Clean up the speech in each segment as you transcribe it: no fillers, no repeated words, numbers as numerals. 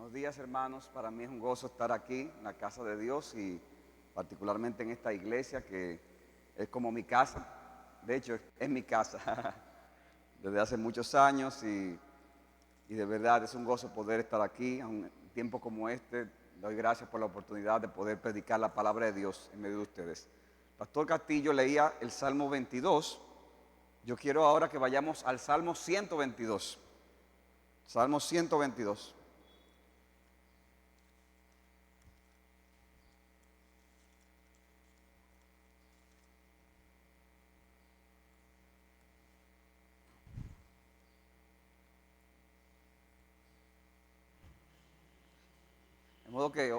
Buenos días, hermanos. Para mí es un gozo estar aquí en la casa de Dios y particularmente en esta iglesia que es como mi casa. De hecho, es mi casa desde hace muchos años y de verdad es un gozo poder estar aquí en un tiempo como este. Doy gracias por la oportunidad de poder predicar la palabra de Dios en medio de ustedes. Pastor Castillo leía el Salmo 22. Yo quiero ahora que vayamos al Salmo 122. Salmo 122. De modo que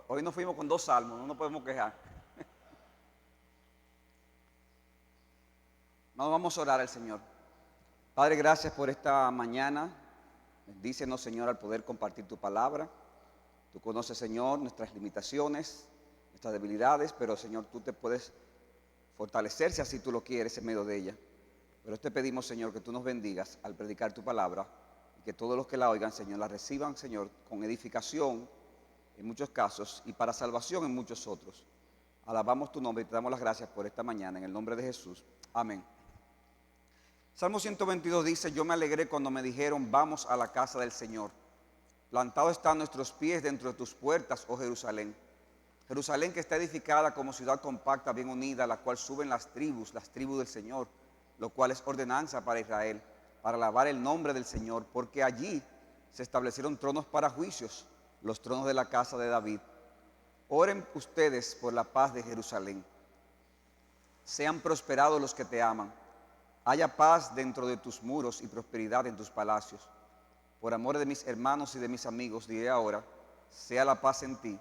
hoy nos fuimos con dos salmos, no nos podemos quejar. No vamos a orar al Señor. Padre, gracias por esta mañana. Bendícenos, Señor, al poder compartir tu palabra. Tú conoces, Señor, nuestras limitaciones, nuestras debilidades, pero, Señor, tú te puedes fortalecer si así tú lo quieres en medio de ella. Pero te pedimos, Señor, que tú nos bendigas al predicar tu palabra y que todos los que la oigan, Señor, la reciban, Señor, con edificación en muchos casos y para salvación en muchos otros. Alabamos tu nombre y te damos las gracias por esta mañana en el nombre de Jesús. Amén. Salmo 122 dice: yo me alegré cuando me dijeron, vamos a la casa del Señor. Plantados están nuestros pies dentro de tus puertas, oh Jerusalén. Jerusalén que está edificada como ciudad compacta, bien unida, a la cual suben las tribus del Señor, lo cual es ordenanza para Israel, para alabar el nombre del Señor, porque allí se establecieron tronos para juicios, los tronos de la casa de David. Oren ustedes por la paz de Jerusalén. Sean prosperados los que te aman. Haya paz dentro de tus muros y prosperidad en tus palacios. Por amor de mis hermanos y de mis amigos, diré ahora, sea la paz en ti.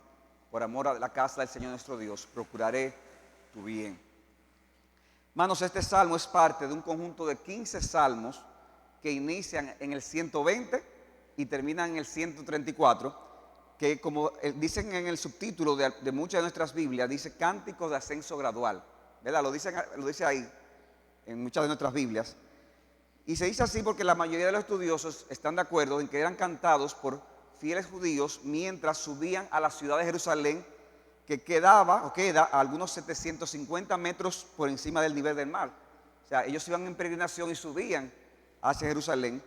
Por amor a la casa del Señor nuestro Dios, procuraré tu bien. Hermanos, este salmo es parte de un conjunto de 15 salmos que inician en el 120 y terminan en el 134, que como dicen en el subtítulo de muchas de nuestras Biblias, dice cánticos de ascenso gradual, ¿verdad? Lo dice ahí en muchas de nuestras Biblias. Y se dice así porque la mayoría de los estudiosos están de acuerdo en que eran cantados por fieles judíos mientras subían a la ciudad de Jerusalén, que queda a algunos 750 metros por encima del nivel del mar. O sea, ellos iban en peregrinación y subían hacia Jerusalén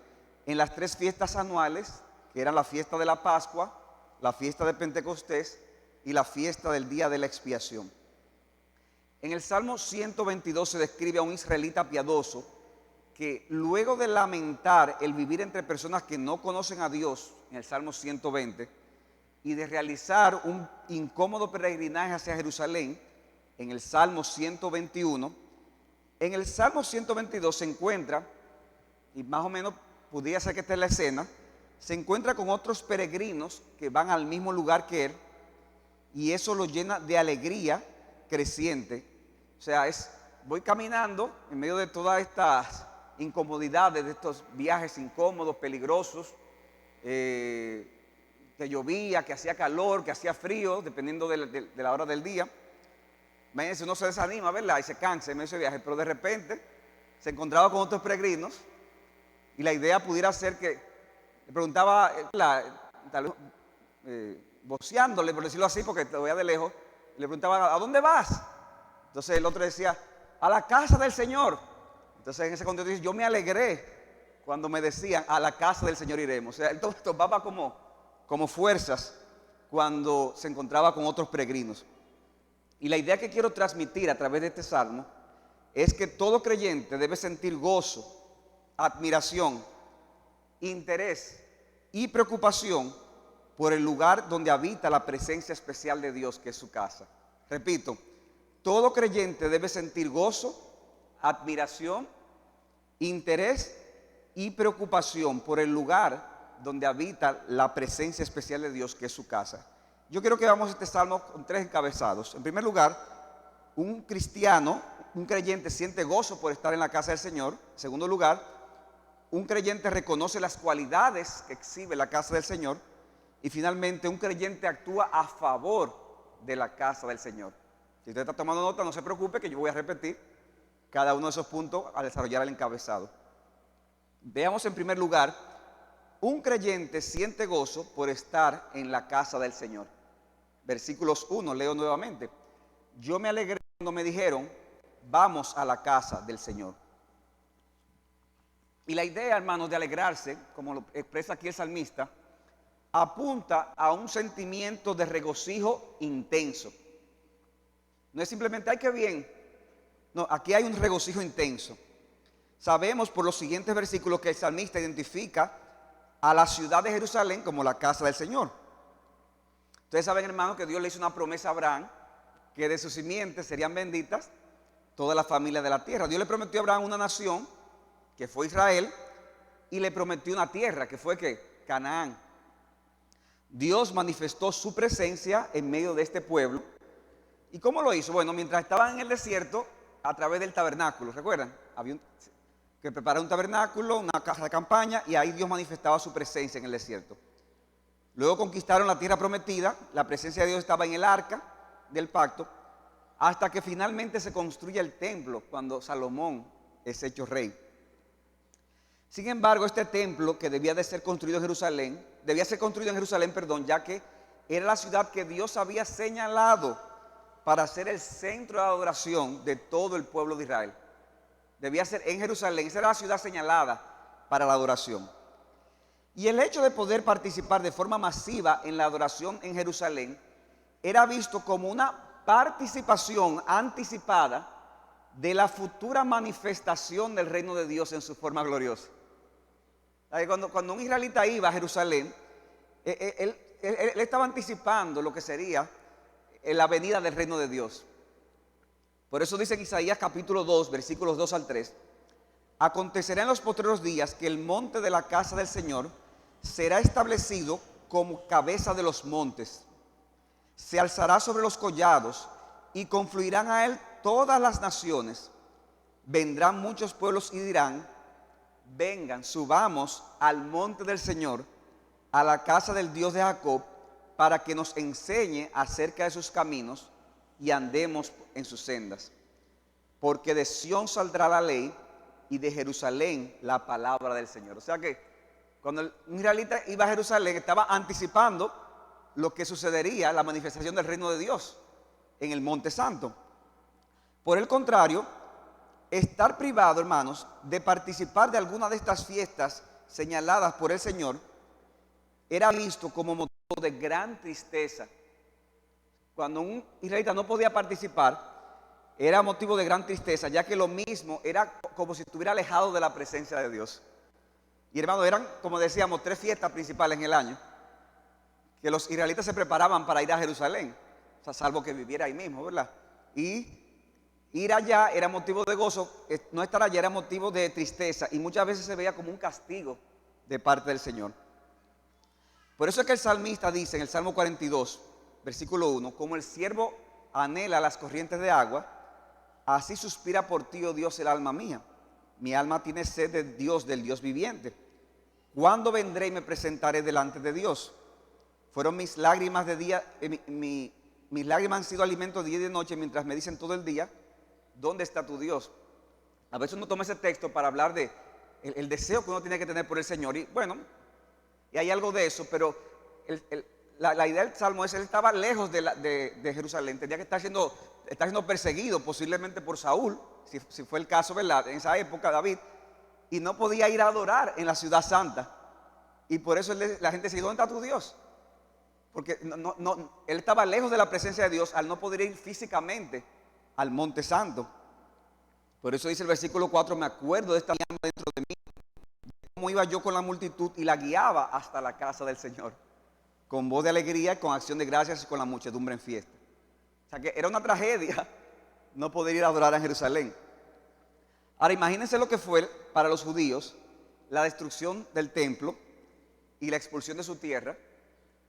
en las 3 fiestas anuales, que eran la fiesta de la Pascua, la fiesta de Pentecostés y la fiesta del día de la expiación. En el Salmo 122 se describe a un israelita piadoso que luego de lamentar el vivir entre personas que no conocen a Dios, en el Salmo 120, y de realizar un incómodo peregrinaje hacia Jerusalén, en el Salmo 121, en el Salmo 122 se encuentra, y más o menos podría ser que esta es la escena, se encuentra con otros peregrinos que van al mismo lugar que él, y eso lo llena de alegría creciente. O sea, voy caminando en medio de todas estas incomodidades, de estos viajes incómodos, peligrosos, que llovía, que hacía calor, que hacía frío, dependiendo de la hora del día. Imagínense, uno se desanima, ¿verdad? Y se cansa en ese viaje, pero de repente se encontraba con otros peregrinos y la idea pudiera ser que le preguntaba, tal vez voceándole, por decirlo así, porque lo veía de lejos, le preguntaba, ¿a dónde vas? Entonces el otro decía, a la casa del Señor. Entonces en ese contexto dice, yo me alegré cuando me decían, a la casa del Señor iremos. O sea, él tomaba como fuerzas cuando se encontraba con otros peregrinos. Y la idea que quiero transmitir a través de este salmo es que todo creyente debe sentir gozo, admiración, interés y preocupación por el lugar donde habita la presencia especial de Dios, que es su casa. Repito, todo creyente debe sentir gozo, admiración, interés y preocupación por el lugar donde habita la presencia especial de Dios, que es su casa. Yo quiero que veamos este salmo con 3 encabezados. En primer lugar, un cristiano, un creyente siente gozo por estar en la casa del Señor. En segundo lugar, un creyente reconoce las cualidades que exhibe la casa del Señor. Y finalmente, un creyente actúa a favor de la casa del Señor. Si usted está tomando nota, no se preocupe, que yo voy a repetir cada uno de esos puntos al desarrollar el encabezado. Veamos en primer lugar un creyente siente gozo por estar en la casa del Señor. Versículos 1, leo nuevamente. Yo me alegré cuando me dijeron, vamos a la casa del Señor. Y la idea, hermanos, de alegrarse, como lo expresa aquí el salmista, apunta a un sentimiento de regocijo intenso. No es simplemente, ay, qué bien. No, aquí hay un regocijo intenso. Sabemos por los siguientes versículos que el salmista identifica a la ciudad de Jerusalén como la casa del Señor. Ustedes saben, hermanos, que Dios le hizo una promesa a Abraham, que de sus simientes serían benditas todas las familias de la tierra. Dios le prometió a Abraham una nación, que fue Israel, y le prometió una tierra, que fue ¿qué? Canaán. Dios manifestó su presencia en medio de este pueblo. ¿Y cómo lo hizo? Bueno, mientras estaban en el desierto, a través del tabernáculo, ¿recuerdan? Había que preparar un tabernáculo, una casa de campaña, y ahí Dios manifestaba su presencia en el desierto. Luego conquistaron la tierra prometida, la presencia de Dios estaba en el arca del pacto, hasta que finalmente se construye el templo cuando Salomón es hecho rey. Sin embargo, este templo que debía ser construido en Jerusalén, ya que era la ciudad que Dios había señalado para ser el centro de adoración de todo el pueblo de Israel. Debía ser en Jerusalén, esa era la ciudad señalada para la adoración. Y el hecho de poder participar de forma masiva en la adoración en Jerusalén era visto como una participación anticipada de la futura manifestación del reino de Dios en su forma gloriosa. Cuando un israelita iba a Jerusalén, él estaba anticipando lo que sería la venida del reino de Dios. Por eso dice en Isaías capítulo 2, versículos 2 al 3, acontecerá en los postreros días que el monte de la casa del Señor será establecido como cabeza de los montes. Se alzará sobre los collados y confluirán a él todas las naciones. Vendrán muchos pueblos y dirán, vengan, subamos al monte del Señor, a la casa del Dios de Jacob, para que nos enseñe acerca de sus caminos y andemos en sus sendas. Porque de Sión saldrá la ley y de Jerusalén la palabra del Señor. O sea que cuando un israelita iba a Jerusalén estaba anticipando lo que sucedería, la manifestación del reino de Dios en el Monte Santo. Por el contrario, estar privado, hermanos, de participar de alguna de estas fiestas señaladas por el Señor era visto como motivo de gran tristeza. Cuando un israelita no podía participar, era motivo de gran tristeza, ya que lo mismo era como si estuviera alejado de la presencia de Dios. Y hermanos, eran, como decíamos, 3 fiestas principales en el año, que los israelitas se preparaban para ir a Jerusalén, o sea, salvo que viviera ahí mismo, ¿verdad? Y ir allá era motivo de gozo, no estar allá era motivo de tristeza, y muchas veces se veía como un castigo de parte del Señor. Por eso es que el salmista dice en el Salmo 42, versículo 1, como el siervo anhela las corrientes de agua, así suspira por ti, oh Dios, el alma mía. Mi alma tiene sed de Dios, del Dios viviente. ¿Cuándo vendré y me presentaré delante de Dios? Fueron mis lágrimas de día, mis lágrimas han sido alimento de día y de noche, mientras me dicen todo el día, ¿dónde está tu Dios? A veces uno toma ese texto para hablar de el deseo que uno tiene que tener por el Señor. Y bueno, y hay algo de eso, pero la idea del Salmo es él estaba lejos de Jerusalén, tenía que estar siendo perseguido posiblemente por Saúl, si fue el caso, ¿verdad? En esa época David, y no podía ir a adorar en la ciudad santa. Y por eso la gente decía, ¿dónde está tu Dios? Porque él estaba lejos de la presencia de Dios al no poder ir físicamente al monte santo. Por eso dice el versículo 4, me acuerdo de esta llama dentro de mí, de cómo iba yo con la multitud y la guiaba hasta la casa del Señor, con voz de alegría, con acción de gracias y con la muchedumbre en fiesta. O sea que era una tragedia no poder ir a adorar en Jerusalén. Ahora imagínense lo que fue para los judíos la destrucción del templo y la expulsión de su tierra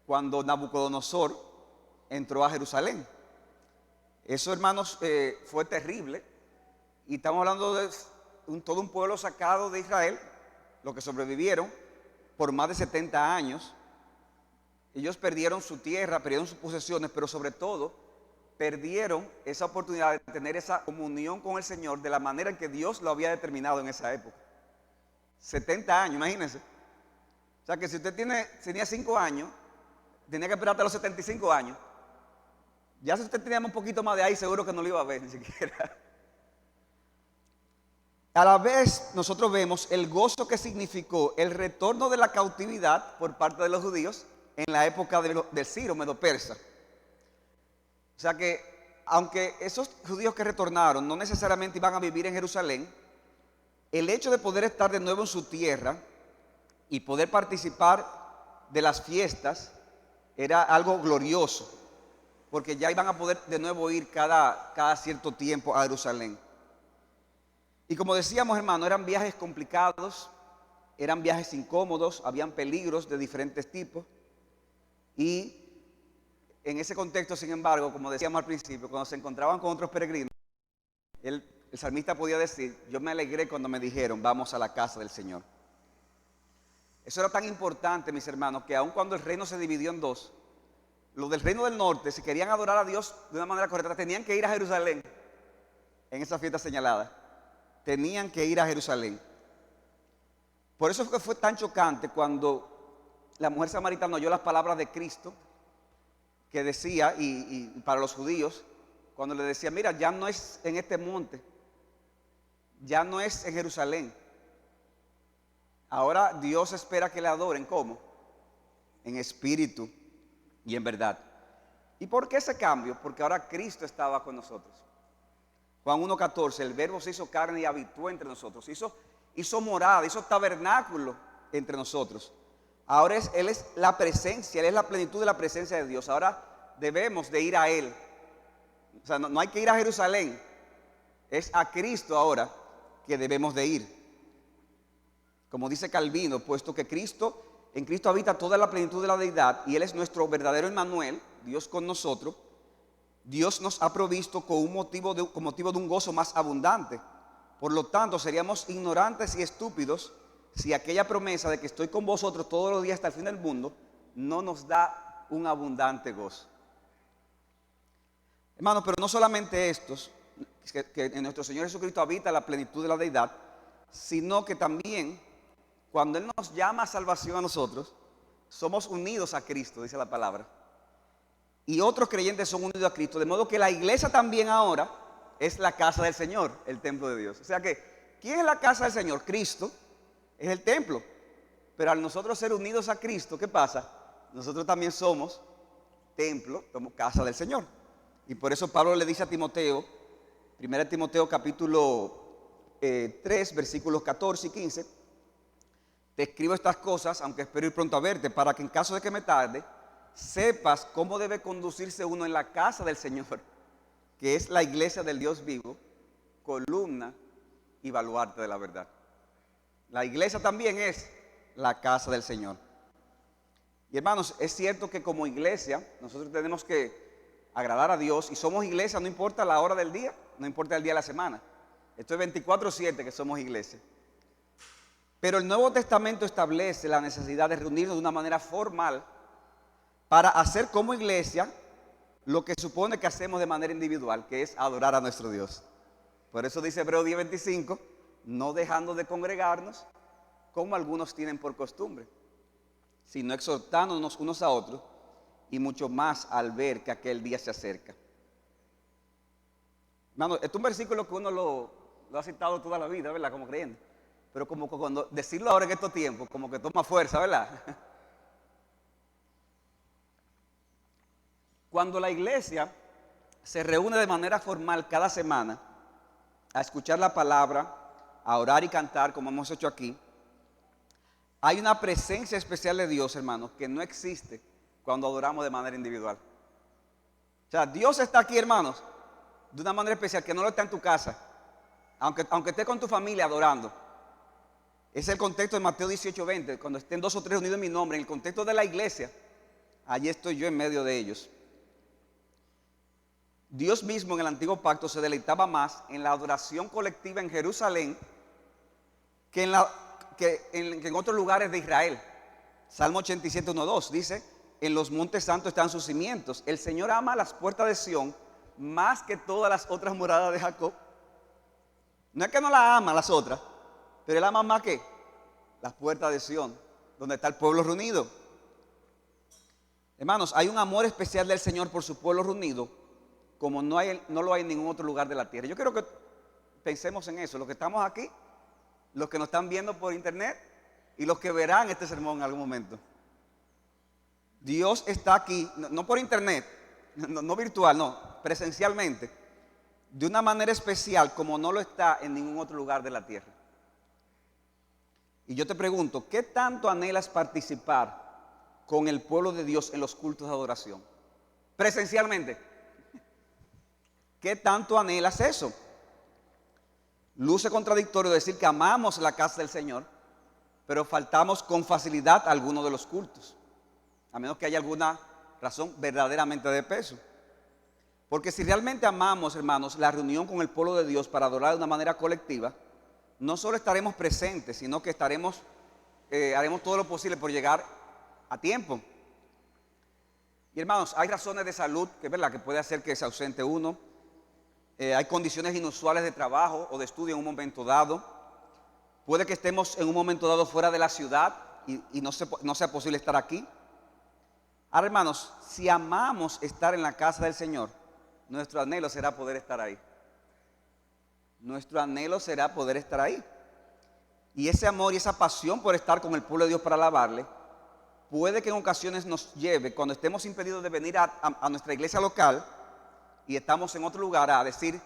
cuando Nabucodonosor entró a Jerusalén. Eso, hermanos, fue terrible. Y estamos hablando de todo un pueblo sacado de Israel, los que sobrevivieron por más de 70 años. Ellos perdieron su tierra, perdieron sus posesiones, pero sobre todo perdieron esa oportunidad de tener esa comunión con el Señor de la manera en que Dios lo había determinado en esa época. 70 años, imagínense. O sea que si usted tenía 5 años, tenía que esperar hasta los 75 años. Ya si usted tenía un poquito más de ahí, seguro que no lo iba a ver ni siquiera. A la vez nosotros vemos el gozo que significó el retorno de la cautividad por parte de los judíos en la época del Ciro Medo-Persa. O sea que aunque esos judíos que retornaron no necesariamente iban a vivir en Jerusalén, el hecho de poder estar de nuevo en su tierra y poder participar de las fiestas era algo glorioso, porque ya iban a poder de nuevo ir cada cierto tiempo a Jerusalén. Y como decíamos, hermano, eran viajes complicados, eran viajes incómodos, habían peligros de diferentes tipos. Y en ese contexto, sin embargo, como decíamos al principio, cuando se encontraban con otros peregrinos, el salmista podía decir: yo me alegré cuando me dijeron, vamos a la casa del Señor. Eso era tan importante, mis hermanos, que aun cuando el reino se dividió en dos, los del reino del norte, si querían adorar a Dios de una manera correcta, tenían que ir a Jerusalén en esa fiesta señalada. Tenían que ir a Jerusalén. Por eso fue tan chocante cuando la mujer samaritana oyó las palabras de Cristo, que decía, y para los judíos, cuando le decía: mira, ya no es en este monte, ya no es en Jerusalén. Ahora Dios espera que le adoren, ¿cómo? En espíritu y en verdad. ¿Y por qué ese cambio? Porque ahora Cristo estaba con nosotros. Juan 1:14, el verbo se hizo carne y habitó entre nosotros, hizo morada, hizo tabernáculo entre nosotros. Ahora Él es la presencia, Él es la plenitud de la presencia de Dios. Ahora debemos de ir a Él. O sea, no hay que ir a Jerusalén, es a Cristo ahora que debemos de ir. Como dice Calvino, puesto que en Cristo habita toda la plenitud de la deidad y Él es nuestro verdadero Emmanuel, Dios con nosotros, Dios nos ha provisto con motivo de un gozo más abundante. Por lo tanto, seríamos ignorantes y estúpidos si aquella promesa de que estoy con vosotros todos los días hasta el fin del mundo no nos da un abundante gozo. Hermanos, pero no solamente estos, que en nuestro Señor Jesucristo habita la plenitud de la deidad, sino que también cuando Él nos llama a salvación a nosotros, somos unidos a Cristo, dice la palabra. Y otros creyentes son unidos a Cristo, de modo que la iglesia también ahora es la casa del Señor, el templo de Dios. O sea que, ¿quién es la casa del Señor? Cristo es el templo. Pero al nosotros ser unidos a Cristo, ¿qué pasa? Nosotros también somos templo, somos casa del Señor. Y por eso Pablo le dice a Timoteo, 1 Timoteo capítulo 3, versículos 14 y 15, te escribo estas cosas, aunque espero ir pronto a verte, para que en caso de que me tarde, sepas cómo debe conducirse uno en la casa del Señor, que es la iglesia del Dios vivo, columna y baluarte de la verdad. La iglesia también es la casa del Señor. Y hermanos, es cierto que como iglesia nosotros tenemos que agradar a Dios, y somos iglesia no importa la hora del día, no importa el día de la semana. Esto es 24/7 que somos iglesia. Pero el Nuevo Testamento establece la necesidad de reunirnos de una manera formal para hacer como iglesia lo que supone que hacemos de manera individual, que es adorar a nuestro Dios. Por eso dice Hebreos 10:25, no dejando de congregarnos como algunos tienen por costumbre, sino exhortándonos unos a otros, y mucho más al ver que aquel día se acerca. Hermano, este es un versículo que uno lo ha citado toda la vida, ¿verdad? Como creyente. Pero como que cuando decirlo ahora en estos tiempos, como que toma fuerza, ¿verdad? Cuando la iglesia se reúne de manera formal cada semana a escuchar la palabra, a orar y cantar, como hemos hecho aquí, hay una presencia especial de Dios, hermanos, que no existe cuando adoramos de manera individual. O sea, Dios está aquí, hermanos, de una manera especial, que no lo está en tu casa, aunque estés con tu familia adorando. Es el contexto de Mateo 18:20, cuando estén 2 o 3 unidos en mi nombre, en el contexto de la iglesia, allí estoy yo en medio de ellos. Dios mismo en el antiguo pacto se deleitaba más en la adoración colectiva en Jerusalén que en otros lugares de Israel. Salmo 87:1-2 dice: en los montes santos están sus cimientos. El Señor ama las puertas de Sión más que todas las otras moradas de Jacob. No es que no la ama las otras, pero Él ama más que las puertas de Sión. donde está el pueblo reunido. Hermanos, hay un amor especial del Señor por su pueblo reunido como no lo hay en ningún otro lugar de la tierra. Yo quiero que pensemos en eso, los que estamos aquí, los que nos están viendo por internet y los que verán este sermón en algún momento. Dios está aquí, no por internet, no virtual, no, presencialmente, de una manera especial como no lo está en ningún otro lugar de la tierra. Y yo te pregunto, ¿qué tanto anhelas participar con el pueblo de Dios en los cultos de adoración? Presencialmente. ¿Qué tanto anhelas eso? Luce contradictorio decir que amamos la casa del Señor, pero faltamos con facilidad a alguno de los cultos, a menos que haya alguna razón verdaderamente de peso. Porque si realmente amamos, hermanos, la reunión con el pueblo de Dios para adorar de una manera colectiva, no solo estaremos presentes, sino que haremos todo lo posible por llegar a tiempo. Y hermanos, hay razones de salud que puede hacer que se ausente uno. Hay condiciones inusuales de trabajo o de estudio en un momento dado. Puede que estemos en un momento dado fuera de la ciudad y no sea posible estar aquí. Ahora, hermanos, si amamos estar en la casa del Señor, nuestro anhelo será poder estar ahí. Nuestro anhelo será poder estar ahí. Y ese amor y esa pasión por estar con el pueblo de Dios para alabarle, puede que en ocasiones nos lleve, cuando estemos impedidos de venir a nuestra iglesia local y estamos en otro lugar, a decir,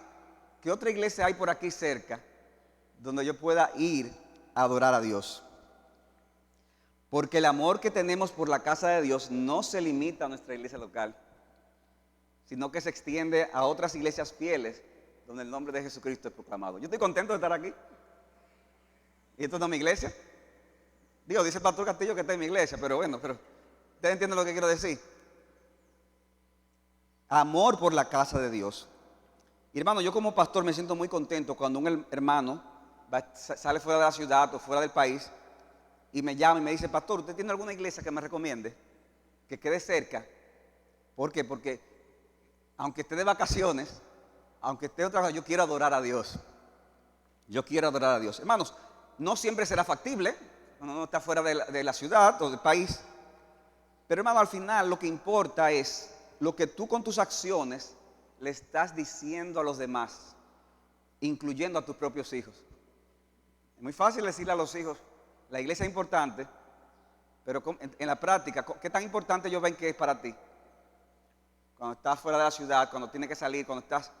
¿qué otra iglesia hay por aquí cerca donde yo pueda ir a adorar a Dios? Porque el amor que tenemos por la casa de Dios no se limita a nuestra iglesia local, sino que se extiende a otras iglesias fieles donde el nombre de Jesucristo es proclamado. Yo estoy contento de estar aquí. Y esto no es mi iglesia. Dice el pastor Castillo que está en mi iglesia, pero ustedes entienden lo que quiero decir. Amor por la casa de Dios. Y hermano, yo como pastor me siento muy contento cuando un hermano sale fuera de la ciudad o fuera del país y me llama y me dice, pastor, ¿usted tiene alguna iglesia que me recomiende? Que quede cerca. ¿Por qué? Porque aunque esté de vacaciones, aunque esté otra vez, yo quiero adorar a Dios. Yo quiero adorar a Dios. Hermanos, no siempre será factible. No está fuera de la ciudad o del país. Pero hermano, al final lo que importa es lo que tú con tus acciones le estás diciendo a los demás, incluyendo a tus propios hijos. Es muy fácil decirle a los hijos, la iglesia es importante, pero en la práctica, ¿qué tan importante ellos ven que es para ti? Cuando estás fuera de la ciudad, cuando tienes que salir, cuando estás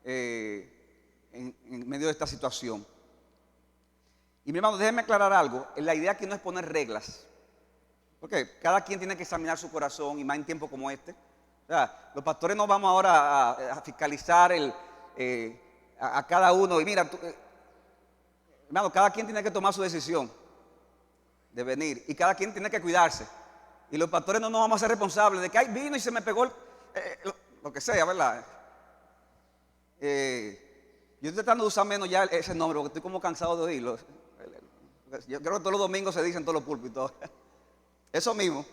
en medio de esta situación. Y mi hermano, déjenme aclarar algo. La idea aquí no es poner reglas. Porque cada quien tiene que examinar su corazón, y más en tiempos como este. O sea, los pastores no vamos ahora a fiscalizar a cada uno. Y mira, hermano, cada quien tiene que tomar su decisión de venir. Y cada quien tiene que cuidarse. Y los pastores no nos vamos a ser responsables de que vino y se me pegó lo que sea, ¿verdad? Yo estoy tratando de usar menos ya ese nombre porque estoy como cansado de oírlo. Yo creo que todos los domingos se dicen todos los púlpitos. Eso mismo.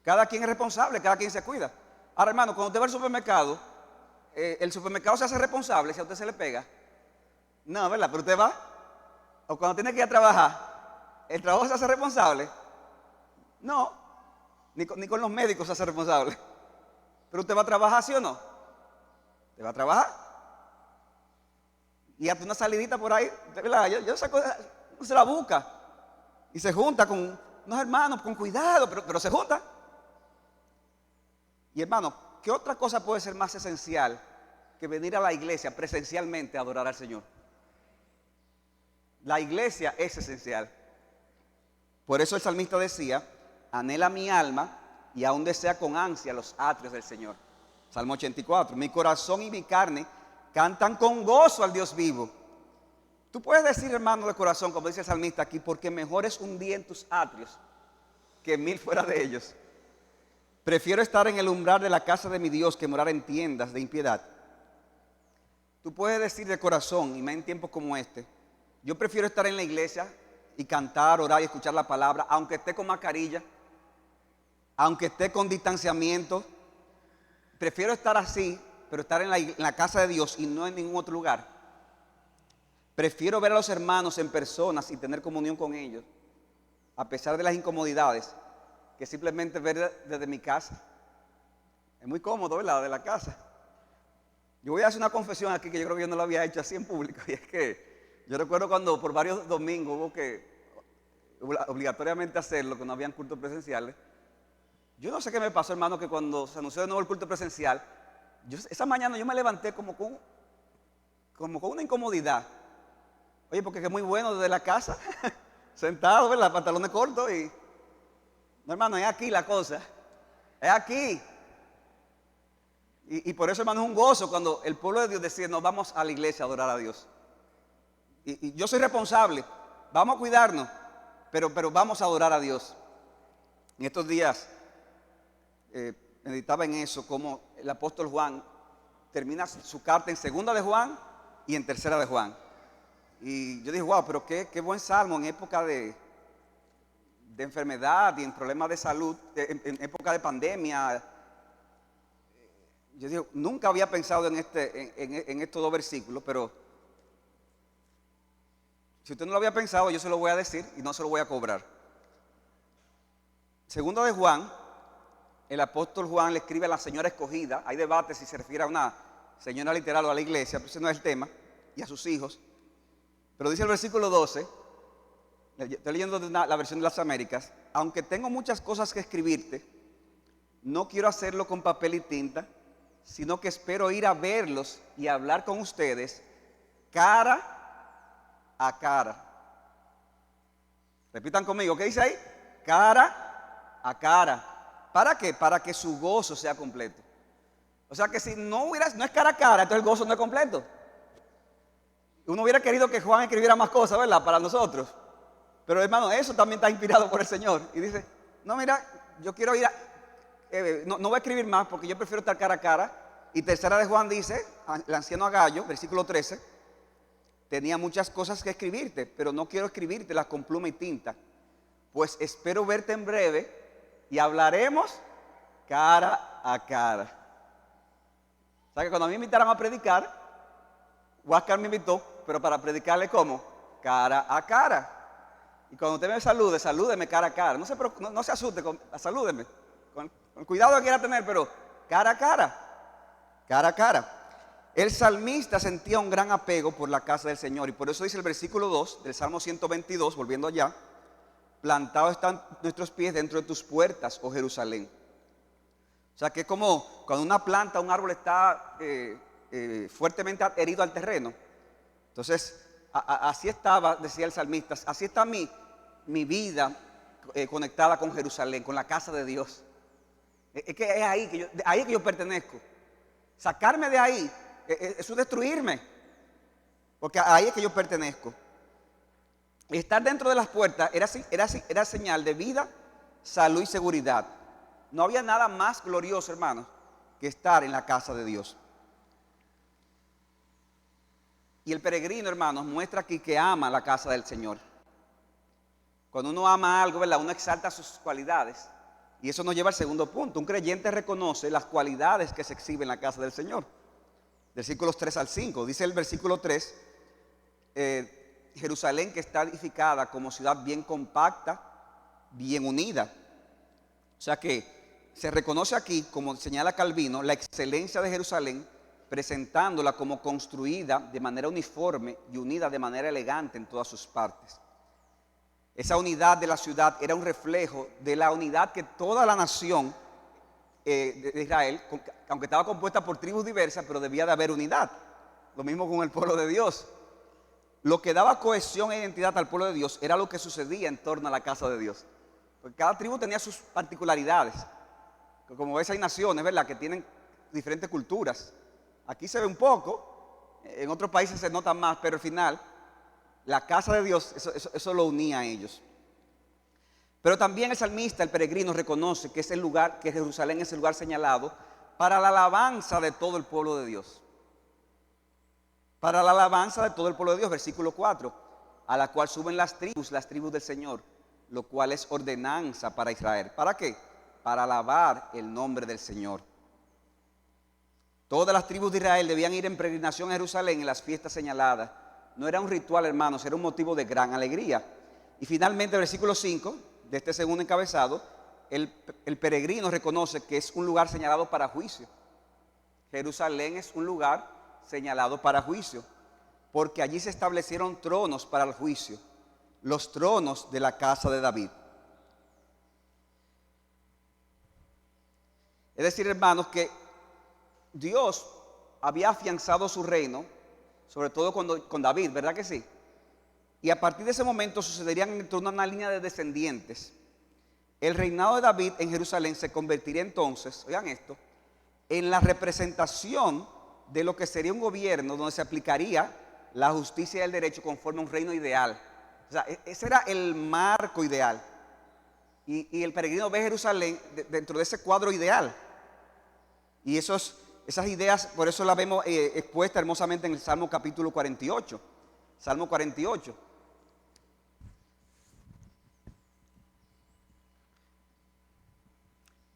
Cada quien es responsable, cada quien se cuida. Ahora, hermano, cuando usted va al supermercado, el supermercado se hace responsable si a usted se le pega. No, ¿verdad? Pero usted va. O cuando tiene que ir a trabajar, ¿el trabajo se hace responsable? No. Ni con los médicos se hace responsable. Pero usted va a trabajar, ¿sí o no? Usted va a trabajar. Y hasta una salidita por ahí, ¿verdad? Yo saco, se la busca. Y se junta con unos hermanos, con cuidado, pero se junta. Y hermano, ¿qué otra cosa puede ser más esencial que venir a la iglesia presencialmente a adorar al Señor? La iglesia es esencial. Por eso el salmista decía, anhela mi alma y aún desea con ansia los atrios del Señor. Salmo 84, mi corazón y mi carne cantan con gozo al Dios vivo. Tú puedes decir, hermano de corazón, como dice el salmista aquí, porque mejor es un día en tus atrios que 1000 fuera de ellos. Prefiero estar en el umbral de la casa de mi Dios que morar en tiendas de impiedad. Tú puedes decir de corazón, y más en tiempos como este, yo prefiero estar en la iglesia y cantar, orar y escuchar la palabra, aunque esté con mascarilla, aunque esté con distanciamiento. Prefiero estar así, pero estar en la casa de Dios y no en ningún otro lugar. Prefiero ver a los hermanos en personas y tener comunión con ellos, a pesar de las incomodidades, que simplemente ver desde mi casa. Es muy cómodo, ¿verdad? De la casa. Yo voy a hacer una confesión aquí que yo creo que yo no lo había hecho así en público. Y es que yo recuerdo cuando por varios domingos hubo que obligatoriamente hacerlo, que no habían cultos presenciales. Yo no sé qué me pasó, hermano, que cuando se anunció de nuevo el culto presencial, esa mañana yo me levanté como con una incomodidad. Oye, porque es muy bueno desde la casa, sentado, ¿verdad? Pantalones cortos y... No, hermano, es aquí la cosa. Es aquí. Y por eso, hermano, es un gozo cuando el pueblo de Dios decide, nos vamos a la iglesia a adorar a Dios. Y yo soy responsable, vamos a cuidarnos, pero vamos a adorar a Dios. En estos días meditaba en eso, como el apóstol Juan termina su carta en 2 de Juan y en 3 de Juan. Y yo dije, wow, pero qué buen salmo en época de enfermedad y en problemas de salud, en época de pandemia. Yo digo, nunca había pensado en estos dos versículos, pero si usted no lo había pensado, yo se lo voy a decir y no se lo voy a cobrar. 2 de Juan, el apóstol Juan le escribe a la señora escogida. Hay debate si se refiere a una señora literal o a la iglesia, pero ese no es el tema, y a sus hijos. Pero dice el versículo 12, estoy leyendo la versión de las Américas: aunque tengo muchas cosas que escribirte, no quiero hacerlo con papel y tinta, sino que espero ir a verlos y hablar con ustedes cara a cara. Repitan conmigo, ¿qué dice ahí? Cara a cara. ¿Para qué? Para que su gozo sea completo. O sea que si no es cara a cara, entonces el gozo no es completo. Uno hubiera querido que Juan escribiera más cosas, ¿verdad? Para nosotros. Pero hermano, eso también está inspirado por el Señor. Y dice, no, mira, yo quiero ir no voy a escribir más porque yo prefiero estar cara a cara. Y 3 de Juan dice, el anciano Agallo, versículo 13, tenía muchas cosas que escribirte, pero no quiero escribírtelas con pluma y tinta, pues espero verte en breve y hablaremos cara a cara. O sea que cuando a mí me invitaron a predicar, Huáscar me invitó, pero para predicarle ¿cómo? Cara a cara. Y cuando usted me salude, salúdeme cara a cara. No se asuste, salúdeme. Con cuidado que quiera tener, pero cara a cara. Cara a cara. El salmista sentía un gran apego por la casa del Señor. Y por eso dice el versículo 2 del Salmo 122, volviendo allá: plantados están nuestros pies dentro de tus puertas, oh Jerusalén. O sea que es como cuando una planta, un árbol está fuertemente adherido al terreno. Entonces, así estaba, decía el salmista, así está mi vida conectada con Jerusalén, con la casa de Dios. Es que es ahí que yo pertenezco. Sacarme de ahí, eso es destruirme, porque ahí es que yo pertenezco. Estar dentro de las puertas era señal de vida, salud y seguridad. No había nada más glorioso, hermanos, que estar en la casa de Dios. Y el peregrino, hermanos, muestra aquí que ama la casa del Señor. Cuando uno ama algo, ¿verdad?, uno exalta sus cualidades. Y eso nos lleva al segundo punto. Un creyente reconoce las cualidades que se exhiben en la casa del Señor. Versículos 3 al 5. Dice el versículo 3, Jerusalén, que está edificada como ciudad bien compacta, bien unida. O sea que se reconoce aquí, como señala Calvino, la excelencia de Jerusalén, presentándola como construida de manera uniforme y unida de manera elegante en todas sus partes. Esa unidad de la ciudad era un reflejo de la unidad que toda la nación de Israel, aunque estaba compuesta por tribus diversas, pero debía de haber unidad. Lo mismo con el pueblo de Dios. Lo que daba cohesión e identidad al pueblo de Dios era lo que sucedía en torno a la casa de Dios. Porque cada tribu tenía sus particularidades. Como ves, hay naciones, ¿verdad?, que tienen diferentes culturas. Aquí se ve un poco, en otros países se nota más, pero al final la casa de Dios, eso lo unía a ellos. Pero también el salmista, el peregrino, reconoce que que Jerusalén es el lugar señalado para la alabanza de todo el pueblo de Dios. Para la alabanza de todo el pueblo de Dios, versículo 4, a la cual suben las tribus del Señor, lo cual es ordenanza para Israel. ¿Para qué? Para alabar el nombre del Señor. Todas las tribus de Israel debían ir en peregrinación a Jerusalén en las fiestas señaladas. No era un ritual, hermanos, era un motivo de gran alegría. Y finalmente, versículo 5, de este segundo encabezado, el peregrino reconoce que es un lugar señalado para juicio. Jerusalén es un lugar señalado para juicio, porque allí se establecieron tronos para el juicio, los tronos de la casa de David. Es decir, hermanos, que Dios había afianzado su reino, sobre todo con David, ¿verdad que sí? Y a partir de ese momento sucederían en torno a una línea de descendientes. El reinado de David en Jerusalén se convertiría entonces, oigan esto, en la representación de lo que sería un gobierno donde se aplicaría la justicia y el derecho conforme a un reino ideal. O sea, ese era el marco ideal. Y el peregrino ve Jerusalén dentro de ese cuadro ideal. Y esas ideas, por eso las vemos expuestas hermosamente en el Salmo capítulo 48. Salmo 48.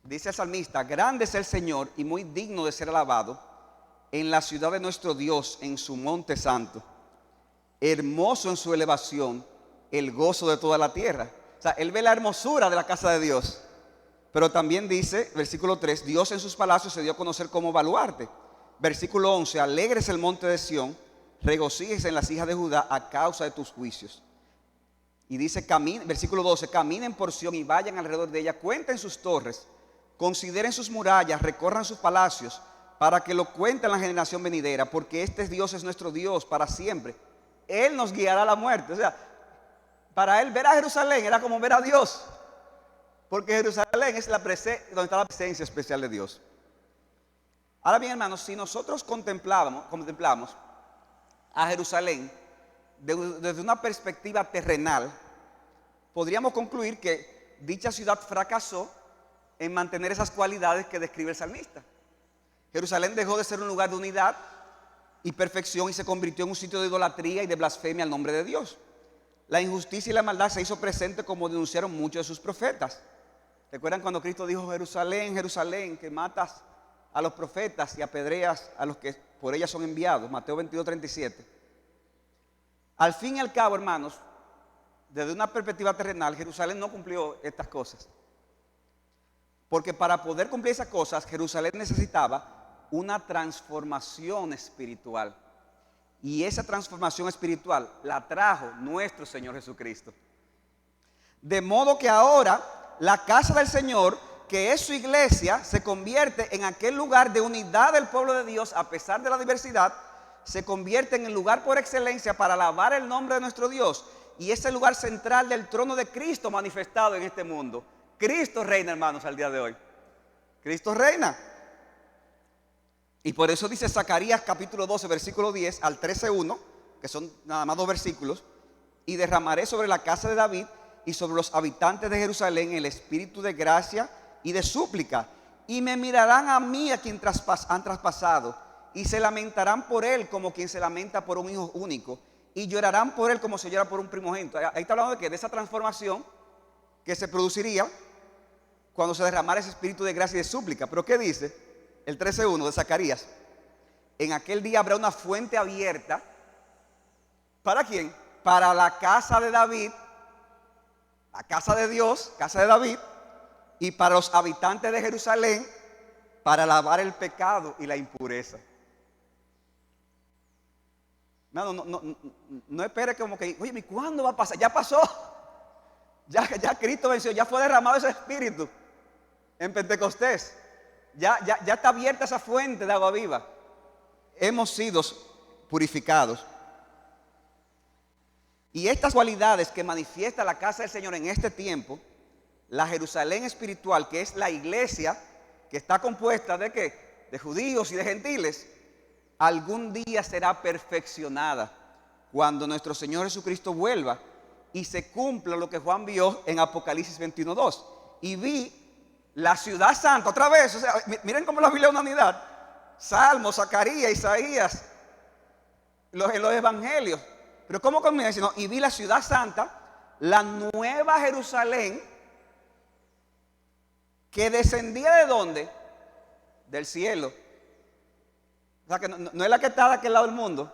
Dice el salmista: grande es el Señor y muy digno de ser alabado en la ciudad de nuestro Dios, en su monte santo. Hermoso en su elevación, el gozo de toda la tierra. O sea, él ve la hermosura de la casa de Dios. Pero también dice, versículo 3, Dios en sus palacios se dio a conocer como baluarte. Versículo 11, alegre es el monte de Sión, regocíjese en las hijas de Judá a causa de tus juicios. Y dice, versículo 12, caminen por Sión y vayan alrededor de ella, cuenten sus torres, consideren sus murallas, recorran sus palacios, para que lo cuenten la generación venidera, porque este Dios es nuestro Dios para siempre. Él nos guiará a la muerte. O sea, para él ver a Jerusalén era como ver a Dios, porque Jerusalén es donde está la presencia especial de Dios. Ahora bien, hermanos, si nosotros contemplamos a Jerusalén desde una perspectiva terrenal, podríamos concluir que dicha ciudad fracasó en mantener esas cualidades que describe el salmista. Jerusalén dejó de ser un lugar de unidad y perfección y se convirtió en un sitio de idolatría y de blasfemia al nombre de Dios. La injusticia y la maldad se hizo presente, como denunciaron muchos de sus profetas. ¿Recuerdan cuando Cristo dijo: Jerusalén, Jerusalén, que matas a los profetas y apedreas a los que por ella son enviados? Mateo 22:37. Al fin y al cabo, hermanos, desde una perspectiva terrenal, Jerusalén no cumplió estas cosas. Porque para poder cumplir esas cosas, Jerusalén necesitaba una transformación espiritual. Y esa transformación espiritual la trajo nuestro Señor Jesucristo. De modo que ahora la casa del Señor, que es su iglesia, se convierte en aquel lugar de unidad del pueblo de Dios a pesar de la diversidad. Se convierte en el lugar por excelencia para alabar el nombre de nuestro Dios. Y es el lugar central del trono de Cristo manifestado en este mundo. Cristo reina, hermanos, al día de hoy. Cristo reina. Y por eso dice Zacarías capítulo 12, versículo 10 al 13:1, que son nada más 2 versículos: y derramaré sobre la casa de David y sobre los habitantes de Jerusalén el espíritu de gracia y de súplica, y me mirarán a mí, a quien han traspasado, y se lamentarán por él como quien se lamenta por un hijo único, y llorarán por él como se llora por un primogénito. Ahí está hablando de que de esa transformación que se produciría cuando se derramara ese espíritu de gracia y de súplica. Pero ¿qué dice? El 13:1 de Zacarías: en aquel día habrá una fuente abierta. ¿Para quién? Para la casa de David, la casa de Dios, casa de David, y para los habitantes de Jerusalén, para lavar el pecado y la impureza. No espere como que, oye, ¿cuándo va a pasar? Ya pasó. Ya Cristo venció, ya fue derramado ese espíritu en Pentecostés. Ya está abierta esa fuente de agua viva. Hemos sido purificados. Y estas cualidades que manifiesta la casa del Señor en este tiempo, la Jerusalén espiritual, que es la iglesia, que está compuesta ¿de qué? De judíos y de gentiles, algún día será perfeccionada cuando nuestro Señor Jesucristo vuelva y se cumpla lo que Juan vio en Apocalipsis 21:2. Y vi la ciudad santa, otra vez, o sea, miren cómo la Biblia es una unidad. Salmos, Zacarías, Isaías, en los evangelios. Pero ¿cómo comienza? Diciendo, y vi la ciudad santa, la nueva Jerusalén, que descendía ¿de dónde? Del cielo. O sea, que no es la que está de aquel lado del mundo.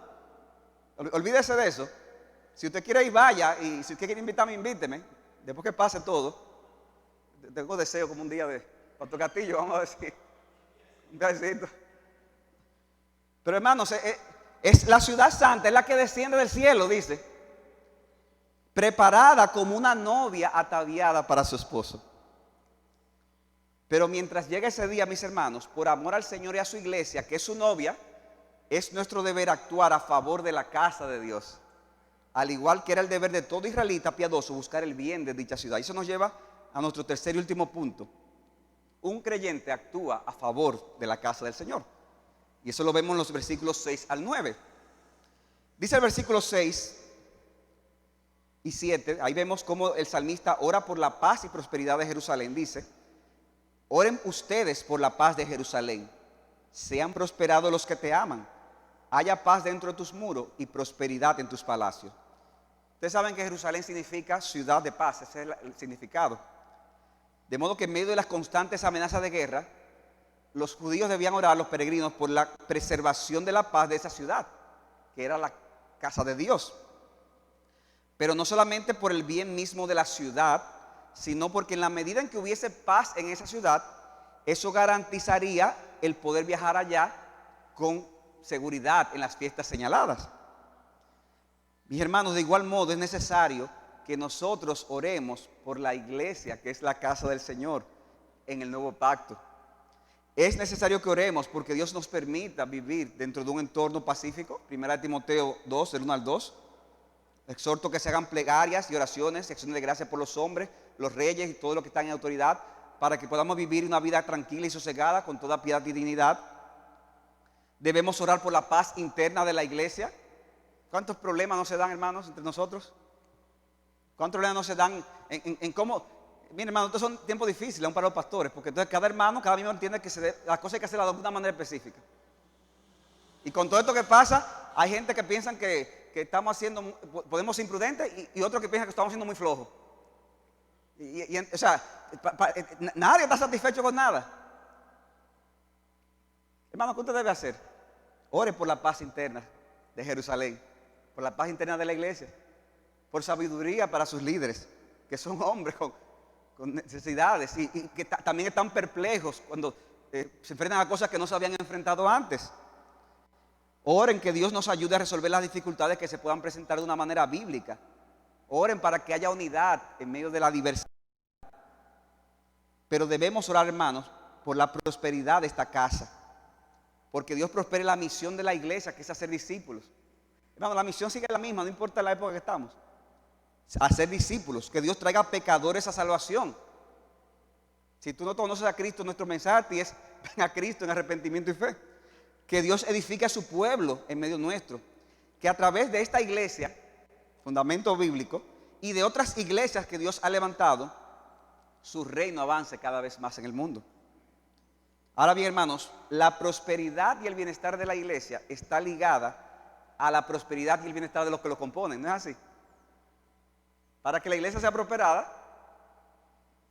Olvídese de eso. Si usted quiere ir, vaya. Y si usted quiere invitarme, invíteme. Después que pase todo. tengo deseo como un día de Pastor Castillo, vamos a decir. Un besito. Pero hermanos, es la ciudad santa, es la que desciende del cielo, dice. Preparada como una novia ataviada para su esposo. Pero mientras llega ese día, mis hermanos, por amor al Señor y a su iglesia, que es su novia, es nuestro deber actuar a favor de la casa de Dios. Al igual que era el deber de todo israelita piadoso buscar el bien de dicha ciudad. Y eso nos lleva a nuestro tercer y último punto. Un creyente actúa a favor de la casa del Señor. Y eso lo vemos en los versículos 6 al 9. Dice el versículo 6 y 7, ahí vemos cómo el salmista ora por la paz y prosperidad de Jerusalén. Dice: oren ustedes por la paz de Jerusalén. Sean prosperados los que te aman. Haya paz dentro de tus muros y prosperidad en tus palacios. Ustedes saben que Jerusalén significa ciudad de paz. Ese es el significado. De modo que en medio de las constantes amenazas de guerra, los judíos debían orar, los peregrinos, por la preservación de la paz de esa ciudad, que era la casa de Dios. Pero no solamente por el bien mismo de la ciudad, sino porque en la medida en que hubiese paz en esa ciudad, eso garantizaría el poder viajar allá con seguridad en las fiestas señaladas. Mis hermanos, de igual modo es necesario que nosotros oremos por la iglesia, que es la casa del Señor en el nuevo pacto. Es necesario que oremos porque Dios nos permita vivir dentro de un entorno pacífico. 1 Timoteo 2, del 1 al 2. Exhorto que se hagan plegarias y oraciones, acciones de gracia por los hombres, los reyes y todos los que están en autoridad, para que podamos vivir una vida tranquila y sosegada con toda piedad y dignidad. Debemos orar por la paz interna de la iglesia. ¿Cuántos problemas no se dan, hermanos, entre nosotros? ¿Cuántos problemas no se dan en cómo? Miren, hermanos, estos son tiempos difíciles aún para los pastores, porque entonces cada hermano, cada miembro entiende que las cosas hay que hacerlas de una manera específica. Y con todo esto que pasa, hay gente que piensa que estamos haciendo, podemos ser imprudentes, y otros que piensan que estamos siendo muy flojos. O sea, nadie está satisfecho con nada. Hermano, ¿qué usted debe hacer? Ore por la paz interna de Jerusalén, por la paz interna de la iglesia, por sabiduría para sus líderes, que son hombres con necesidades y que también están perplejos cuando se enfrentan a cosas que no se habían enfrentado antes. Oren que Dios nos ayude a resolver las dificultades que se puedan presentar de una manera bíblica. Oren para que haya unidad en medio de la diversidad. Pero debemos orar, hermanos, por la prosperidad de esta casa. Porque Dios prospere la misión de la iglesia, que es hacer discípulos. Hermano, la misión sigue la misma, no importa la época que estamos. Hacer discípulos, que Dios traiga pecadores a salvación. Si tú no conoces a Cristo, nuestro mensaje es: ven a Cristo en arrepentimiento y fe. Que Dios edifique a su pueblo en medio nuestro. Que a través de esta iglesia, fundamento bíblico, y de otras iglesias que Dios ha levantado, su reino avance cada vez más en el mundo. Ahora bien, hermanos, la prosperidad y el bienestar de la iglesia está ligada a la prosperidad y el bienestar de los que lo componen, ¿no es así? Para que la iglesia sea prosperada,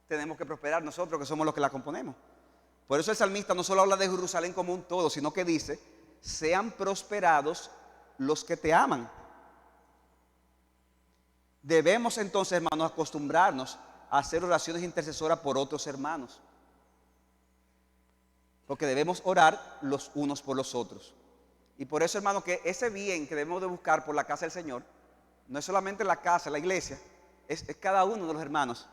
tenemos que prosperar nosotros, que somos los que la componemos. Por eso el salmista no solo habla de Jerusalén como un todo, sino que dice: sean prosperados los que te aman. Debemos entonces, hermanos, acostumbrarnos a hacer oraciones intercesoras por otros hermanos, porque debemos orar los unos por los otros. Y por eso, hermanos, que ese bien que debemos de buscar por la casa del Señor no es solamente la casa, la iglesia, es cada uno de los hermanos.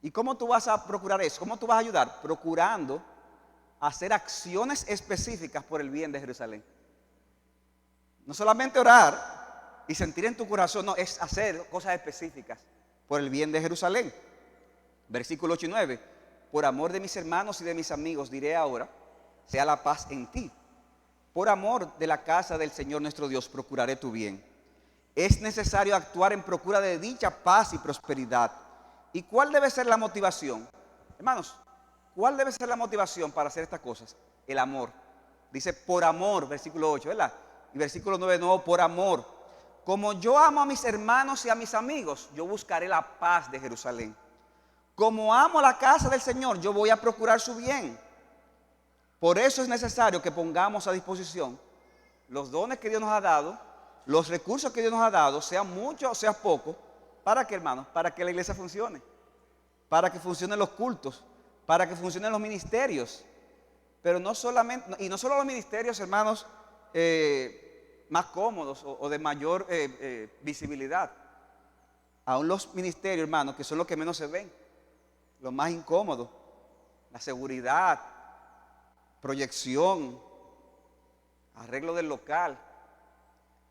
¿Y cómo tú vas a procurar eso? ¿Cómo tú vas a ayudar? Procurando hacer acciones específicas por el bien de Jerusalén. No solamente orar y sentir en tu corazón, no, es hacer cosas específicas por el bien de Jerusalén. Versículo 8 y 9. Por amor de mis hermanos y de mis amigos diré ahora: sea la paz en ti. Por amor de la casa del Señor nuestro Dios procuraré tu bien. Es necesario actuar en procura de dicha paz y prosperidad. ¿Y cuál debe ser la motivación? Hermanos, ¿cuál debe ser la motivación para hacer estas cosas? El amor. Dice por amor, versículo 8, ¿verdad? Y versículo 9 de nuevo, por amor. Como yo amo a mis hermanos y a mis amigos, yo buscaré la paz de Jerusalén. Como amo la casa del Señor, yo voy a procurar su bien. Por eso es necesario que pongamos a disposición los dones que Dios nos ha dado, los recursos que Dios nos ha dado, sea mucho o sea poco. ¿Para qué, hermanos? Para que la iglesia funcione. para que funcionen los cultos, para que funcionen los ministerios. Pero no solamente, y no solo los ministerios, hermanos, más cómodos o de mayor visibilidad. Aún los ministerios, hermanos, que son los que menos se ven, los más incómodos, la seguridad, proyección, arreglo del local,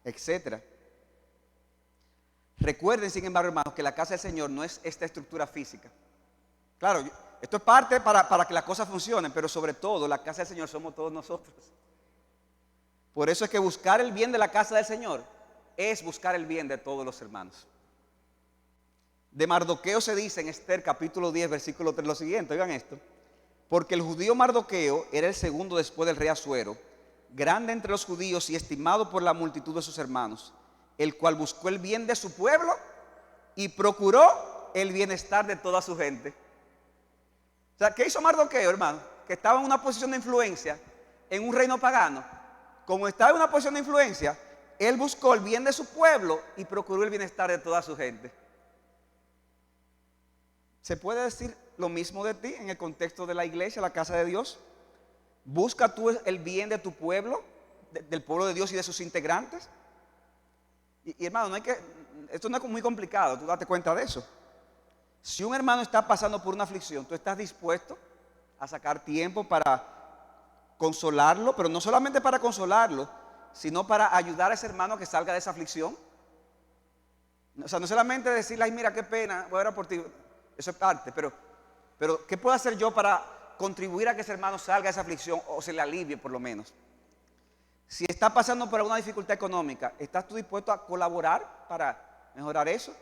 etcétera. Recuerden, sin embargo, hermanos, que la casa del Señor no es esta estructura física. Claro, esto es parte para que las cosas funcionen, pero sobre todo la casa del Señor somos todos nosotros. Por eso es que buscar el bien de la casa del Señor es buscar el bien de todos los hermanos. De Mardoqueo se dice en Esther capítulo 10 versículo 3 lo siguiente, oigan esto: porque el judío Mardoqueo era el segundo después del rey Asuero, grande entre los judíos y estimado por la multitud de sus hermanos, el cual buscó el bien de su pueblo y procuró el bienestar de toda su gente. O sea, ¿qué hizo Mardoqueo, hermano? Que estaba en una posición de influencia en un reino pagano. Como estaba en una posición de influencia, él buscó el bien de su pueblo y procuró el bienestar de toda su gente. ¿Se puede decir lo mismo de ti en el contexto de la iglesia, la casa de Dios? ¿Busca tú el bien de tu pueblo, del pueblo de Dios y de sus integrantes? Y hermano, esto no es muy complicado, tú date cuenta de eso. Si un hermano está pasando por una aflicción, tú estás dispuesto a sacar tiempo para consolarlo, pero no solamente para consolarlo, sino para ayudar a ese hermano a que salga de esa aflicción. O sea, no solamente decirle, ay, mira, qué pena, voy a orar por ti. Eso es parte, pero ¿qué puedo hacer yo para contribuir a que ese hermano salga de esa aflicción o se le alivie por lo menos? Si está pasando por alguna dificultad económica, ¿estás tú dispuesto a colaborar para mejorar eso?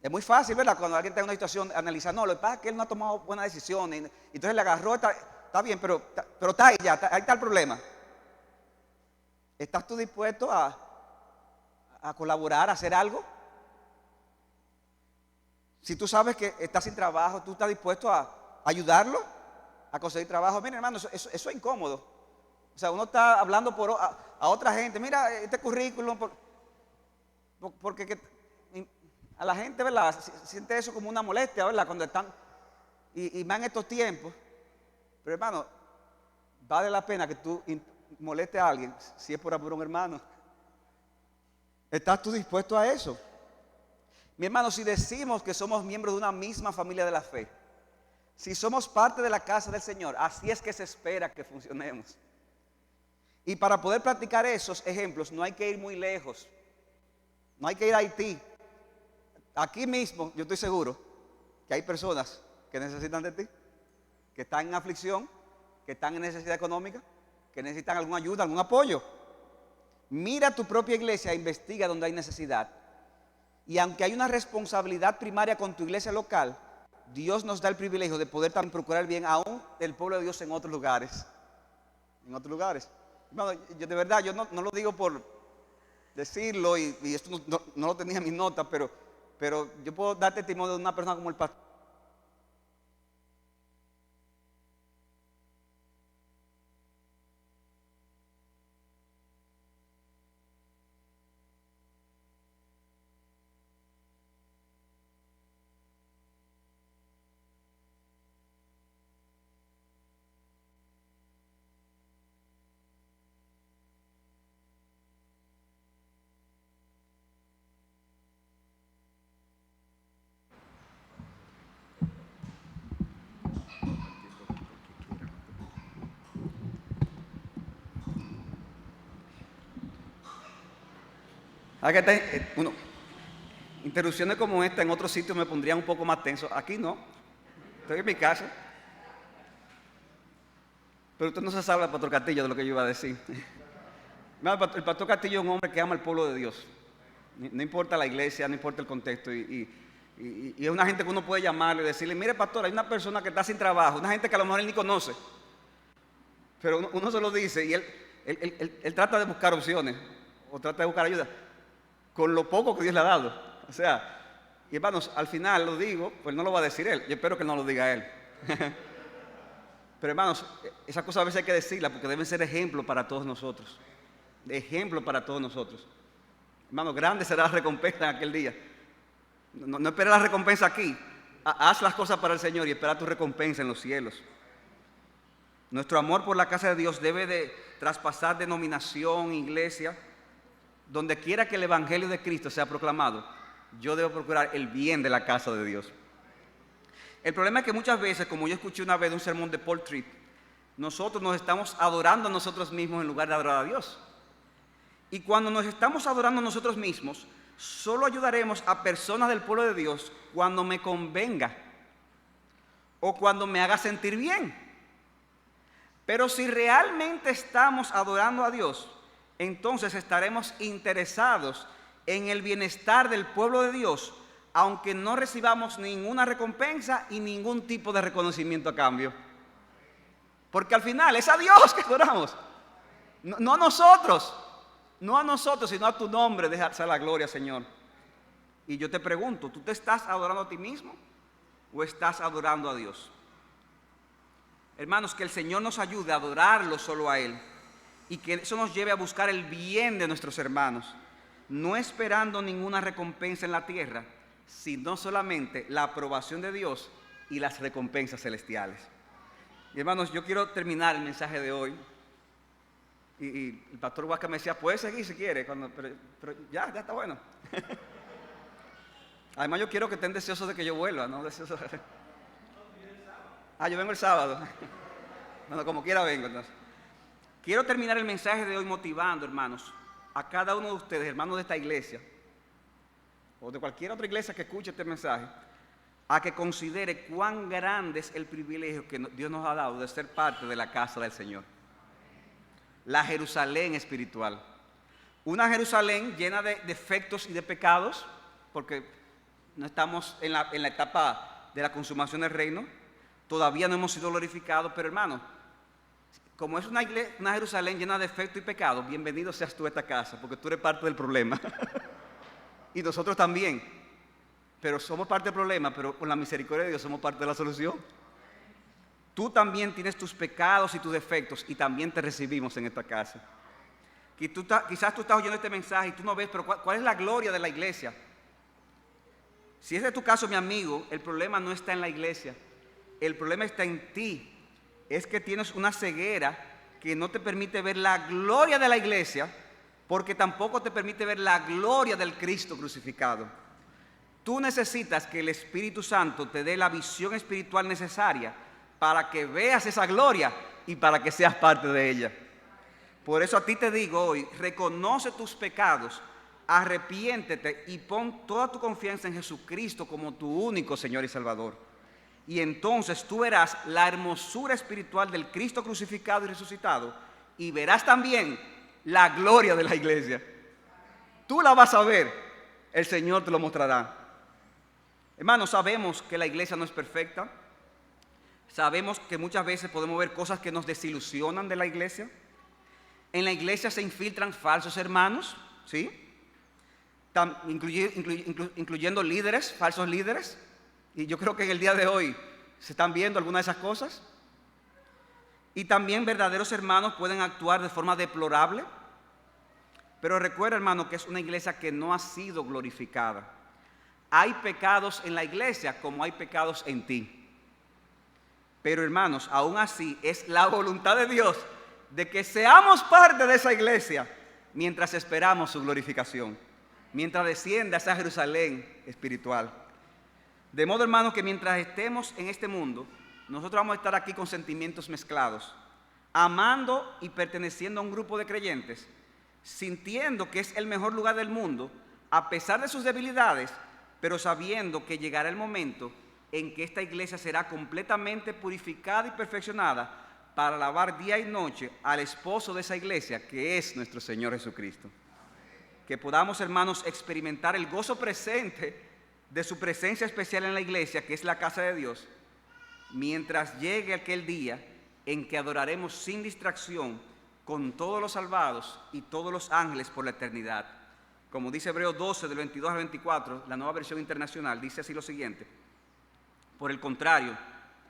Es muy fácil, ¿verdad? Cuando alguien está en una situación, analizar, no, lo que pasa es que él no ha tomado buenas decisiones, y entonces le agarró, está bien, pero está ahí ya, ahí está el problema. ¿Estás tú dispuesto a colaborar, a hacer algo? Si tú sabes que está sin trabajo, ¿tú estás dispuesto a ayudarlo a conseguir trabajo? Mira, hermano, eso es incómodo. O sea, uno está hablando a otra gente, mira este currículum, porque a la gente, ¿verdad? Siente eso como una molestia, ¿verdad? Cuando están, y más en estos tiempos. Pero hermano, vale la pena que tú molestes a alguien si es por amor a un hermano. ¿Estás tú dispuesto a eso? Mi hermano, si decimos que somos miembros de una misma familia de la fe, si somos parte de la casa del Señor, así es que se espera que funcionemos. Y para poder practicar esos ejemplos no hay que ir muy lejos, no hay que ir a Haití. Aquí mismo yo estoy seguro que hay personas que necesitan de ti, que están en aflicción, que están en necesidad económica, que necesitan alguna ayuda, algún apoyo. Mira tu propia iglesia e investiga donde hay necesidad. Y aunque hay una responsabilidad primaria con tu iglesia local, Dios nos da el privilegio de poder también procurar el bien aún del pueblo de Dios en otros lugares. En otros lugares. Bueno, yo de verdad, yo no lo digo por decirlo, y esto no lo tenía en mis notas, pero yo puedo dar testimonio de una persona como el pastor. Interrupciones como esta en otros sitios me pondrían un poco más tenso. Aquí no, estoy en mi casa. Pero usted no se sabe, el pastor Castillo, de lo que yo iba a decir. El pastor Castillo es un hombre que ama al pueblo de Dios. No importa la iglesia, no importa el contexto. Y es una gente que uno puede llamarle y decirle, mire pastor, hay una persona que está sin trabajo, una gente que a lo mejor él ni conoce. Pero uno se lo dice y él trata de buscar opciones o trata de buscar ayuda con lo poco que Dios le ha dado. O sea, y hermanos, al final lo digo, pues no lo va a decir él. Yo espero que no lo diga él. Pero hermanos, esas cosas a veces hay que decirlas porque deben ser ejemplo para todos nosotros. Ejemplo para todos nosotros. Hermanos, grande será la recompensa en aquel día. No espere la recompensa aquí, Haz las cosas para el Señor y espera tu recompensa en los cielos. Nuestro amor por la casa de Dios debe de traspasar denominación, iglesia. Donde quiera que el Evangelio de Cristo sea proclamado, yo debo procurar el bien de la casa de Dios. El problema es que muchas veces, como yo escuché una vez de un sermón de Paul Tripp, nosotros nos estamos adorando a nosotros mismos en lugar de adorar a Dios. Y cuando nos estamos adorando a nosotros mismos, solo ayudaremos a personas del pueblo de Dios cuando me convenga o cuando me haga sentir bien. Pero si realmente estamos adorando a Dios, entonces estaremos interesados en el bienestar del pueblo de Dios, aunque no recibamos ninguna recompensa y ningún tipo de reconocimiento a cambio. Porque al final es a Dios que adoramos, no a nosotros, sino a tu nombre, dejarse la gloria, Señor. Y yo te pregunto, ¿tú te estás adorando a ti mismo o estás adorando a Dios? Hermanos, que el Señor nos ayude a adorarlo solo a Él. Y que eso nos lleve a buscar el bien de nuestros hermanos, no esperando ninguna recompensa en la tierra, sino solamente la aprobación de Dios y las recompensas celestiales. Y hermanos, yo quiero terminar el mensaje de hoy. Y el pastor Huasca me decía, puede seguir si quiere, pero ya está bueno. Además yo quiero que estén deseosos de que yo vuelva, ¿no? Deseosos de... yo vengo el sábado. Bueno, como quiera vengo entonces. Quiero terminar el mensaje de hoy motivando, hermanos, a cada uno de ustedes, hermanos de esta iglesia, o de cualquier otra iglesia que escuche este mensaje, a que considere cuán grande es el privilegio que Dios nos ha dado de ser parte de la casa del Señor. La Jerusalén espiritual. Una Jerusalén llena de defectos y de pecados, porque no estamos en la etapa de la consumación del reino, todavía no hemos sido glorificados, pero hermanos, como es una Jerusalén llena de defectos y pecados, bienvenido seas tú a esta casa, porque tú eres parte del problema. Y nosotros también. Pero somos parte del problema, pero con la misericordia de Dios somos parte de la solución. Tú también tienes tus pecados y tus defectos y también te recibimos en esta casa. Quizás tú estás oyendo este mensaje y tú no ves, pero ¿cuál es la gloria de la iglesia? Si ese es tu caso, mi amigo, el problema no está en la iglesia. El problema está en ti. Es que tienes una ceguera que no te permite ver la gloria de la iglesia, porque tampoco te permite ver la gloria del Cristo crucificado. Tú necesitas que el Espíritu Santo te dé la visión espiritual necesaria para que veas esa gloria y para que seas parte de ella. Por eso a ti te digo hoy, reconoce tus pecados, arrepiéntete y pon toda tu confianza en Jesucristo como tu único Señor y Salvador. Y entonces tú verás la hermosura espiritual del Cristo crucificado y resucitado y verás también la gloria de la iglesia. Tú la vas a ver, el Señor te lo mostrará. Hermanos, sabemos que la iglesia no es perfecta. Sabemos que muchas veces podemos ver cosas que nos desilusionan de la iglesia. En la iglesia se infiltran falsos hermanos, ¿sí? Incluyendo líderes, falsos líderes. Y yo creo que en el día de hoy se están viendo algunas de esas cosas. Y también verdaderos hermanos pueden actuar de forma deplorable. Pero recuerda, hermano, que es una iglesia que no ha sido glorificada. Hay pecados en la iglesia como hay pecados en ti. Pero hermanos, aún así es la voluntad de Dios de que seamos parte de esa iglesia mientras esperamos su glorificación, mientras descienda esa Jerusalén espiritual. De modo, hermanos, que mientras estemos en este mundo, nosotros vamos a estar aquí con sentimientos mezclados, amando y perteneciendo a un grupo de creyentes, sintiendo que es el mejor lugar del mundo, a pesar de sus debilidades, pero sabiendo que llegará el momento en que esta iglesia será completamente purificada y perfeccionada para alabar día y noche al esposo de esa iglesia, que es nuestro Señor Jesucristo. Que podamos, hermanos, experimentar el gozo presente de su presencia especial en la iglesia, que es la casa de Dios, mientras llegue aquel día en que adoraremos sin distracción con todos los salvados y todos los ángeles por la eternidad. Como dice Hebreos 12, del 22 al 24, la Nueva Versión Internacional, dice así lo siguiente: por el contrario,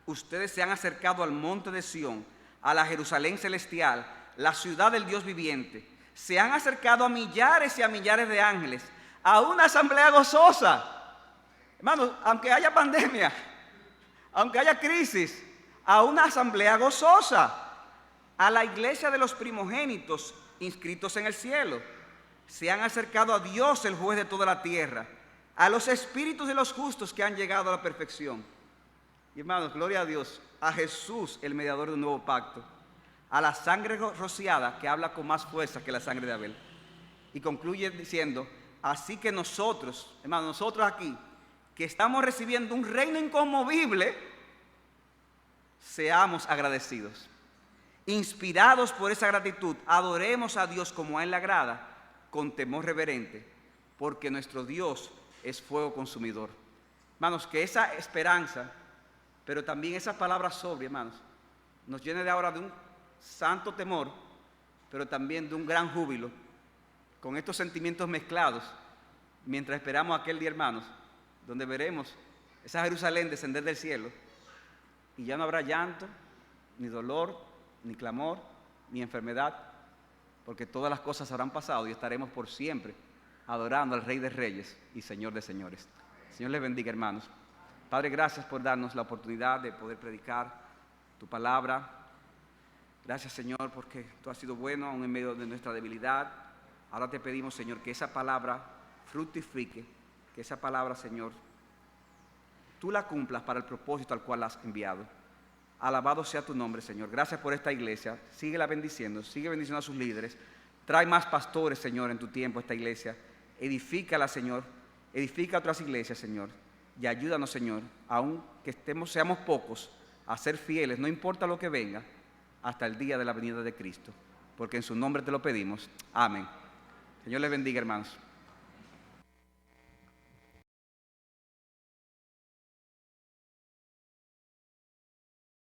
ustedes se han acercado al monte de Sión, a la Jerusalén celestial, la ciudad del Dios viviente. Se han acercado a millares y a millares de ángeles, a una asamblea gozosa. Hermanos, aunque haya pandemia, aunque haya crisis, a una asamblea gozosa, a la iglesia de los primogénitos inscritos en el cielo. Se han acercado a Dios, el juez de toda la tierra, a los espíritus de los justos que han llegado a la perfección. Y hermanos, gloria a Dios, a Jesús, el mediador de un nuevo pacto, a la sangre rociada que habla con más fuerza que la sangre de Abel. Y concluye diciendo, así que nosotros, hermanos, nosotros aquí, que estamos recibiendo un reino inconmovible, seamos agradecidos. Inspirados por esa gratitud, adoremos a Dios como a Él le agrada, con temor reverente, porque nuestro Dios es fuego consumidor. Hermanos, que esa esperanza, pero también esas palabras sobrias, hermanos, nos llene de ahora de un santo temor, pero también de un gran júbilo, con estos sentimientos mezclados, mientras esperamos aquel día, hermanos, donde veremos esa Jerusalén descender del cielo, y ya no habrá llanto, ni dolor, ni clamor, ni enfermedad, porque todas las cosas habrán pasado y estaremos por siempre adorando al Rey de Reyes y Señor de Señores. Señor les bendiga, hermanos. Padre, gracias por darnos la oportunidad de poder predicar tu palabra. Gracias, Señor, porque tú has sido bueno aún en medio de nuestra debilidad. Ahora te pedimos, Señor, que esa palabra fructifique, que esa palabra, Señor, tú la cumplas para el propósito al cual la has enviado. Alabado sea tu nombre, Señor. Gracias por esta iglesia. Síguela bendiciendo, sigue bendiciendo a sus líderes. Trae más pastores, Señor, en tu tiempo a esta iglesia. Edifícala, Señor. Edifica otras iglesias, Señor. Y ayúdanos, Señor, aun que seamos pocos, a ser fieles, no importa lo que venga, hasta el día de la venida de Cristo. Porque en su nombre te lo pedimos. Amén. Señor les bendiga, hermanos.